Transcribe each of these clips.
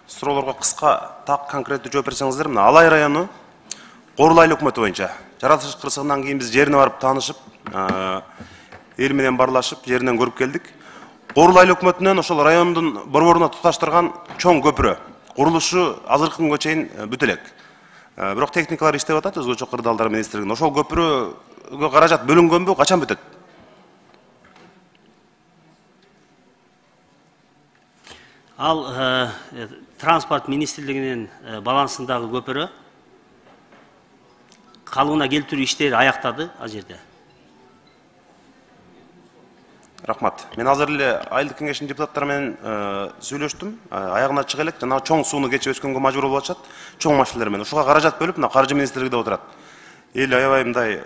Суроолорго кыска так конкреттүү жооп берсеңиздер, мына Алай району Горул айыл өкмөтү боюнча жаратылыш кырсыгынан кийин биз жерине барып таанышып, эл менен барлашып, жеринен көрүп келдик. Горул айыл өкмөтүнөн ошол райондун борборуна туташтырган чоң көпүрө курулушу азыркы күнгө чейин бүтө элек. Бирок техникалар иштеп атат, өзгөчө кырдаалдар министрлигинин. Ошол көпүрөгө каражат бөлүнгөнбү, качан бүтөт? Ал транспорт министрлигинин балансындагы көпүрө калыбына келтирүү иштери аяктады ал жерде. Рахмат. Мен азыр эле айылдык кеңештин депутаттары менен сүйлөштүм. Аягына чыга элек, жана чоң сууну кечип өткөнгө мажбур болуп атышат. Чоң машиналар менен. Ушуга каражат бөлүп, мына каржы министрлиги деп отурат. Эл аябай мындай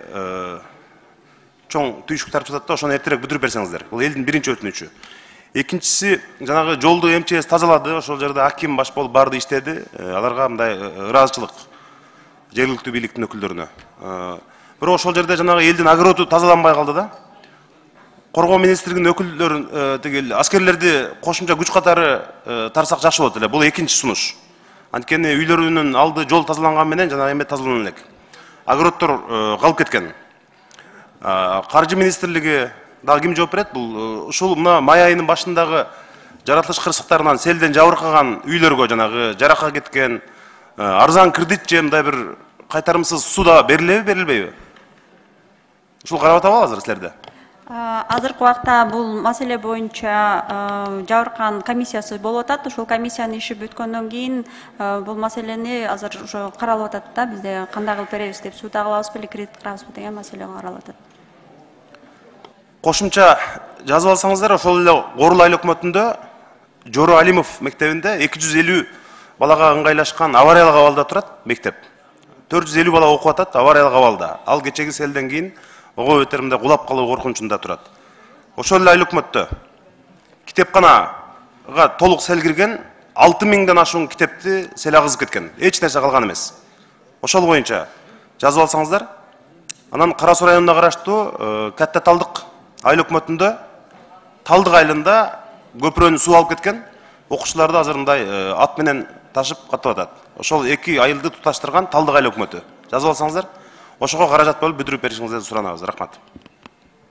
чоң түйшүк тартып жатат да, ошону эртерээк бүтүрүп берсеңиздер. Бул элдин биринчи өтүнүчү. Экинчиси, жанагы жолду МЧС тазалады, ошол жерде аким баш болуп барды иштеди. Аларга мындай ыраазычылык жергиликтүү бийликтин өкүлдөрүнө. Бирок ошол жерде жанагы элдин огороду тазаланбай калды да. Коргоо министрлигинин өкүлдөрүн тигил аскерлерди кошумча күч катары тарсак жакшы болот эле. Бул экинчи сунуш. Анткени үйлөрүнүн алды жол тазаланган менен жанагы эме тазалана элек. Огороддор калып кеткен. Каржы министрлиги дагы ким жооп берет? Бул ушул мына май айынын башындагы жаратылыш кырсыктарынан селден жабыркаган үйлөргө жанагы жарака кеткен арзан кредит же мындай бир кайтарымсыз суда берилеби, берилбейби? Ушул карап атабы азыр силерде? Азыркы убакта бул маселе боюнча жабыркан комиссиясы болуп атат. Ошол комиссиянын иши бүткөндөн кийин бул маселени азыр ошо каралып атат да. Бизде кандай кылып беребиз деп, суда кылабызбы беле, кредит кылабызбы деген маселе каралып атат. Кошумча жазып алсаңыздар, ошол эле Горул айыл өкмөтүндө Жору Алимов мектебинде 250 балага ыңгайлашкан авариялык абалда турат мектеп. 450 бала окуп атат авариялык абалда. Ал кечеги селден кийин ого өтөр мындай кулап калуу коркунучунда турат. Ошол эле айыл өкмөттө китепканага толук сел кирген 6000ден ашуун китепти сел агызып кеткен. Эч нерсе калган эмес. Ошол боюнча жазып алсаңыздар. Анан Кара Суу районуна караштуу Катта Талдык айыл өкмөтүндө Талдык айылында көпүрөнү суу алып кеткен. Окуучуларды азыр мындай ат менен ташып катып атат. Ошол эки айылды туташтырган Талдык айыл өкмөтү. Жазып алсаңыздар, ошого каражат бөлүп бүтүрүп беришиңизди суранабыз. Рахмат.